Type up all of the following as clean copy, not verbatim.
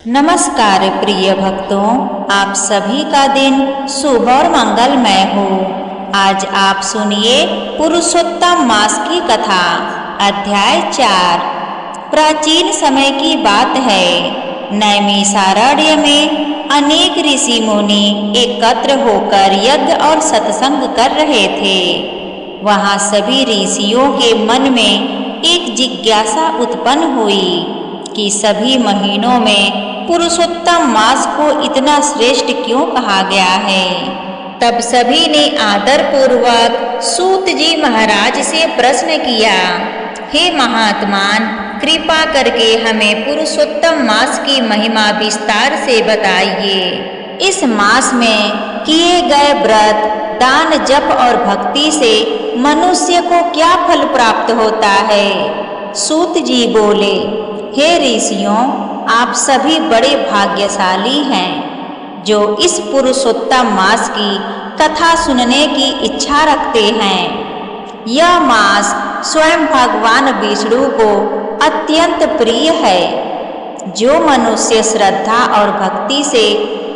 नमस्कार प्रिय भक्तों, आप सभी का दिन शुभ और मंगलमय हो। आज आप सुनिए पुरुषोत्तम मास की कथा। अध्याय 4। प्राचीन समय की बात है। नैमिषारण्य में अनेक ऋषि मुनि एकत्र होकर यज्ञ और सत्संग कर रहे थे। वहाँ सभी ऋषियों के मन में एक जिज्ञासा उत्पन्न हुई कि सभी महीनों में पुरुषोत्तम मास को इतना श्रेष्ठ क्यों कहा गया है। तब सभी ने आदर पूर्वक सूत जी महाराज से प्रश्न किया, हे महात्मान, कृपा करके हमें पुरुषोत्तम मास की महिमा विस्तार से बताइए। इस मास में किए गए व्रत, दान, जप और भक्ति से मनुष्य को क्या फल प्राप्त होता है। सूत जी बोले, हे ऋषियों, आप सभी बड़े भाग्यशाली हैं जो इस पुरुषोत्तम मास की कथा सुनने की इच्छा रखते हैं। यह मास स्वयं भगवान विष्णु को अत्यंत प्रिय है। जो मनुष्य श्रद्धा और भक्ति से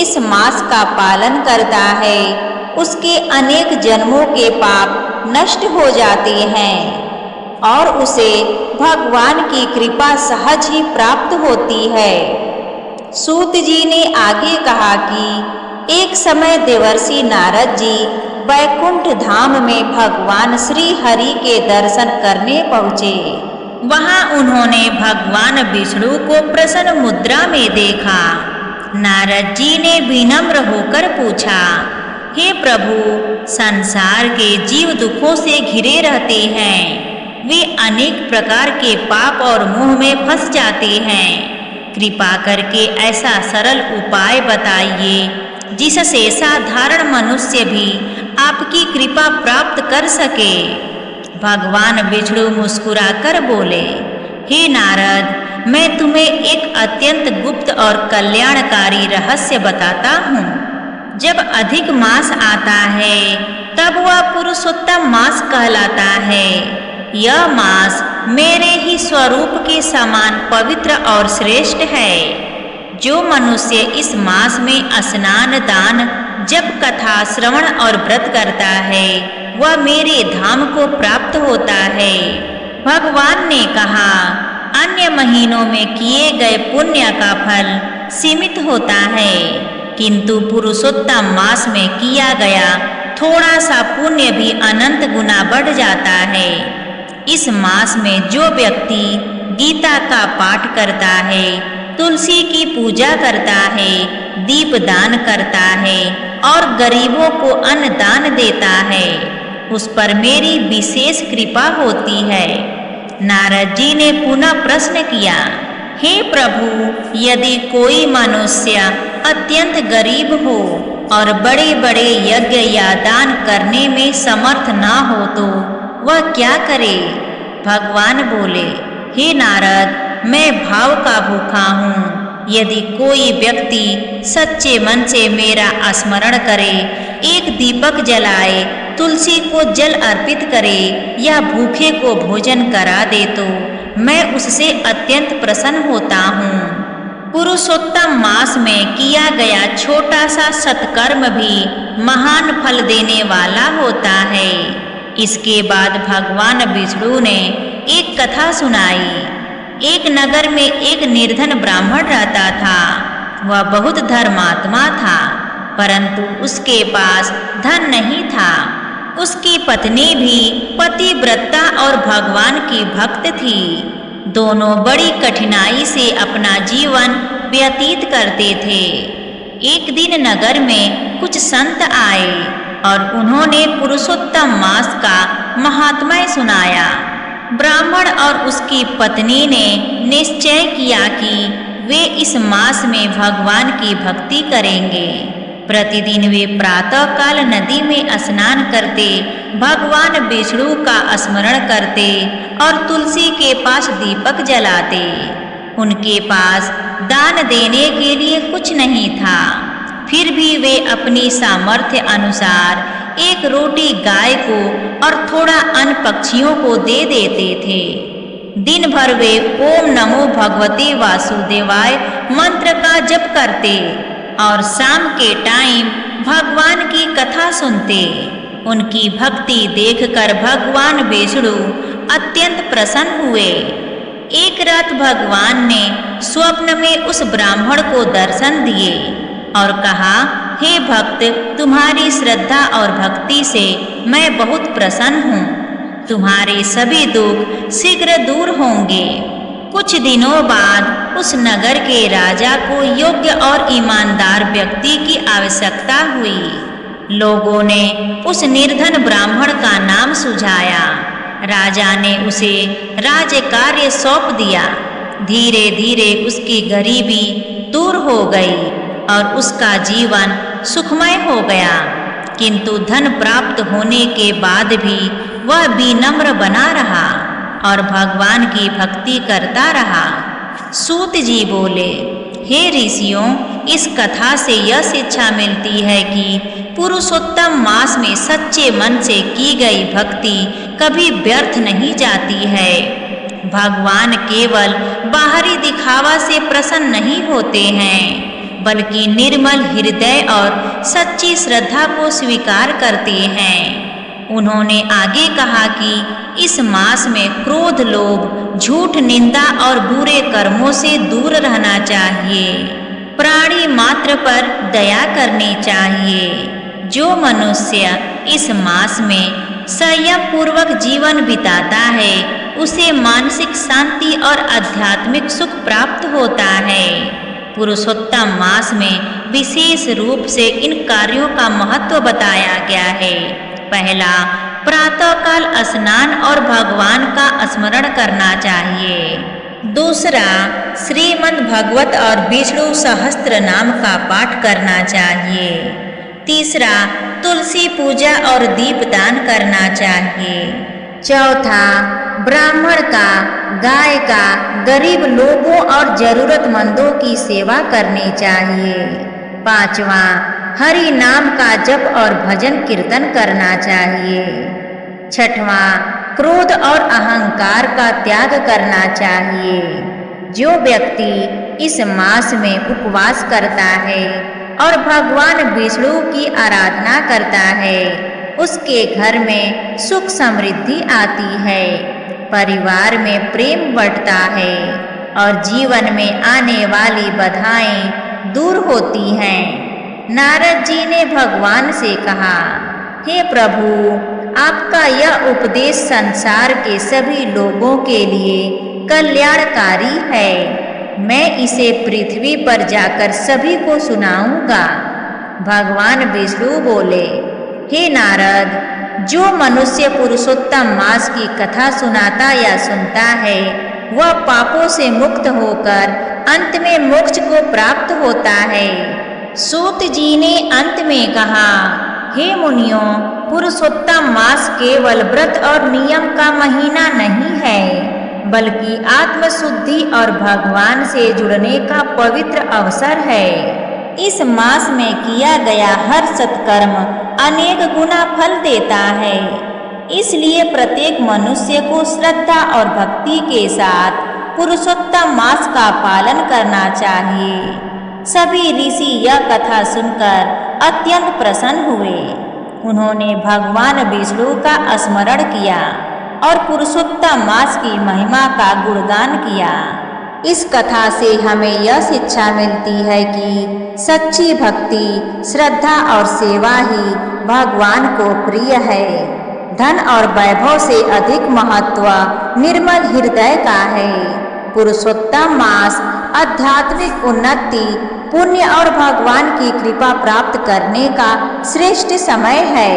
इस मास का पालन करता है, उसके अनेक जन्मों के पाप नष्ट हो जाते हैं और उसे भगवान की कृपा सहज ही प्राप्त होती है। सूत जी ने आगे कहा कि एक समय देवर्षि नारद जी वैकुंठ धाम में भगवान श्री हरि के दर्शन करने पहुँचे। वहाँ उन्होंने भगवान विष्णु को प्रसन्न मुद्रा में देखा। नारद जी ने विनम्र होकर पूछा, हे प्रभु, संसार के जीव दुखों से घिरे रहते हैं। वे अनेक प्रकार के पाप और मोह में फंस जाते हैं। कृपा करके ऐसा सरल उपाय बताइए जिससे साधारण मनुष्य भी आपकी कृपा प्राप्त कर सके। भगवान विष्णु मुस्कुराकर बोले, हे नारद, मैं तुम्हें एक अत्यंत गुप्त और कल्याणकारी रहस्य बताता हूँ। जब अधिक मास आता है तब वह पुरुषोत्तम मास कहलाता है। यह मास मेरे ही स्वरूप के समान पवित्र और श्रेष्ठ है। जो मनुष्य इस मास में स्नान, दान, जप, कथा, श्रवण और व्रत करता है, वह मेरे धाम को प्राप्त होता है। भगवान ने कहा, अन्य महीनों में किए गए पुण्य का फल सीमित होता है, किंतु पुरुषोत्तम मास में किया गया थोड़ा सा पुण्य भी अनंत गुना बढ़ जाता है। इस मास में जो व्यक्ति गीता का पाठ करता है, तुलसी की पूजा करता है, दीप दान करता है और गरीबों को अन्न दान देता है, उस पर मेरी विशेष कृपा होती है। नारद जी ने पुनः प्रश्न किया, हे प्रभु, यदि कोई मनुष्य अत्यंत गरीब हो और बड़े बड़े यज्ञ या दान करने में समर्थ ना हो तो वह क्या करे। भगवान बोले, हे नारद, मैं भाव का भूखा हूँ। यदि कोई व्यक्ति सच्चे मन से मेरा स्मरण करे, एक दीपक जलाए, तुलसी को जल अर्पित करे या भूखे को भोजन करा दे तो मैं उससे अत्यंत प्रसन्न होता हूँ। पुरुषोत्तम मास में किया गया छोटा सा सत्कर्म भी महान फल देने वाला होता है। इसके बाद भगवान विष्णु ने एक कथा सुनाई। एक नगर में एक निर्धन ब्राह्मण रहता था। वह बहुत धर्मात्मा था, परंतु उसके पास धन नहीं था। उसकी पत्नी भी पतिव्रता और भगवान की भक्त थी। दोनों बड़ी कठिनाई से अपना जीवन व्यतीत करते थे। एक दिन नगर में कुछ संत आए और उन्होंने पुरुषोत्तम मास का महात्म्य सुनाया। ब्राह्मण और उसकी पत्नी ने निश्चय किया कि वे इस मास में भगवान की भक्ति करेंगे। प्रतिदिन वे प्रातःकाल नदी में स्नान करते, भगवान विष्णु का स्मरण करते और तुलसी के पास दीपक जलाते। उनके पास दान देने के लिए कुछ नहीं था, फिर भी वे अपनी सामर्थ्य अनुसार एक रोटी गाय को और थोड़ा अन्न पक्षियों को दे देते थे। दिन भर वे ओम नमो भगवते वासुदेवाय मंत्र का जप करते और शाम के टाइम भगवान की कथा सुनते। उनकी भक्ति देखकर भगवान विष्णु अत्यंत प्रसन्न हुए। एक रात भगवान ने स्वप्न में उस ब्राह्मण को दर्शन दिए और कहा, हे भक्त, तुम्हारी श्रद्धा और भक्ति से मैं बहुत प्रसन्न हूँ। तुम्हारे सभी दुख शीघ्र दूर होंगे। कुछ दिनों बाद उस नगर के राजा को योग्य और ईमानदार व्यक्ति की आवश्यकता हुई। लोगों ने उस निर्धन ब्राह्मण का नाम सुझाया। राजा ने उसे राज्य कार्य सौंप दिया। धीरे धीरे उसकी गरीबी दूर हो गई और उसका जीवन सुखमय हो गया। किंतु धन प्राप्त होने के बाद भी वह विनम्र बना रहा और भगवान की भक्ति करता रहा। सूत जी बोले, हे ऋषियों, इस कथा से यह शिक्षा मिलती है कि पुरुषोत्तम मास में सच्चे मन से की गई भक्ति कभी व्यर्थ नहीं जाती है। भगवान केवल बाहरी दिखावा से प्रसन्न नहीं होते हैं, बल्कि निर्मल हृदय और सच्ची श्रद्धा को स्वीकार करते हैं। उन्होंने आगे कहा कि इस मास में क्रोध, लोभ, झूठ, निंदा और बुरे कर्मों से दूर रहना चाहिए। प्राणी मात्र पर दया करनी चाहिए। जो मनुष्य इस मास में संयम पूर्वक जीवन बिताता है, उसे मानसिक शांति और आध्यात्मिक सुख प्राप्त होता है। पुरुषोत्तम मास में विशेष रूप से इन कार्यों का महत्व बताया गया है। पहला, प्रातःकाल स्नान और भगवान का स्मरण करना चाहिए। दूसरा, श्रीमद् भागवत और विष्णु सहस्त्र नाम का पाठ करना चाहिए। तीसरा, तुलसी पूजा और दीपदान करना चाहिए। चौथा, ब्राह्मण का, गाय का, गरीब लोगों और जरूरतमंदों की सेवा करनी चाहिए। पांचवा, हरि नाम का जप और भजन कीर्तन करना चाहिए। छठवां, क्रोध और अहंकार का त्याग करना चाहिए। जो व्यक्ति इस मास में उपवास करता है और भगवान विष्णु की आराधना करता है, उसके घर में सुख समृद्धि आती है, परिवार में प्रेम बढ़ता है और जीवन में आने वाली बाधाएं दूर होती हैं। नारद जी ने भगवान से कहा, हे प्रभु, आपका यह उपदेश संसार के सभी लोगों के लिए कल्याणकारी है। मैं इसे पृथ्वी पर जाकर सभी को सुनाऊंगा। भगवान विष्णु बोले, हे नारद, जो मनुष्य पुरुषोत्तम मास की कथा सुनाता या सुनता है, वह पापों से मुक्त होकर अंत में मोक्ष को प्राप्त होता है। सूत जी ने अंत में कहा, हे मुनियों, पुरुषोत्तम मास केवल व्रत और नियम का महीना नहीं है, बल्कि आत्मशुद्धि और भगवान से जुड़ने का पवित्र अवसर है। इस मास में किया गया हर सत्कर्म अनेक गुना फल देता है। इसलिए प्रत्येक मनुष्य को श्रद्धा और भक्ति के साथ पुरुषोत्तम मास का पालन करना चाहिए। सभी ऋषि यह कथा सुनकर अत्यंत प्रसन्न हुए। उन्होंने भगवान विष्णु का स्मरण किया और पुरुषोत्तम मास की महिमा का गुणगान किया। इस कथा से हमें यह शिक्षा मिलती है कि सच्ची भक्ति, श्रद्धा और सेवा ही भगवान को प्रिय है। धन और वैभव से अधिक महत्व निर्मल हृदय का है। पुरुषोत्तम मास आध्यात्मिक उन्नति, पुण्य और भगवान की कृपा प्राप्त करने का श्रेष्ठ समय है।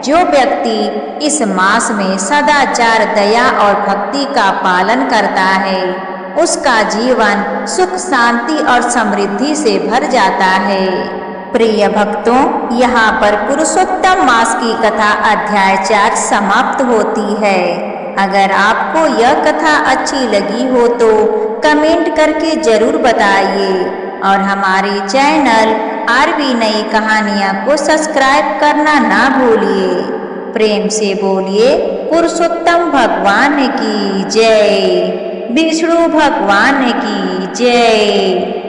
जो व्यक्ति इस मास में सदाचार, दया और भक्ति का पालन करता है, उसका जीवन सुख, शांति और समृद्धि से भर जाता है। प्रिय भक्तों, यहाँ पर पुरुषोत्तम मास की कथा अध्याय 4 समाप्त होती है। अगर आपको यह कथा अच्छी लगी हो तो कमेंट करके जरूर बताइए और हमारे चैनल आरवी नई कहानियाँ को सब्सक्राइब करना ना भूलिए। प्रेम से बोलिए पुरुषोत्तम भगवान की जय, विष्णु भगवान की जय।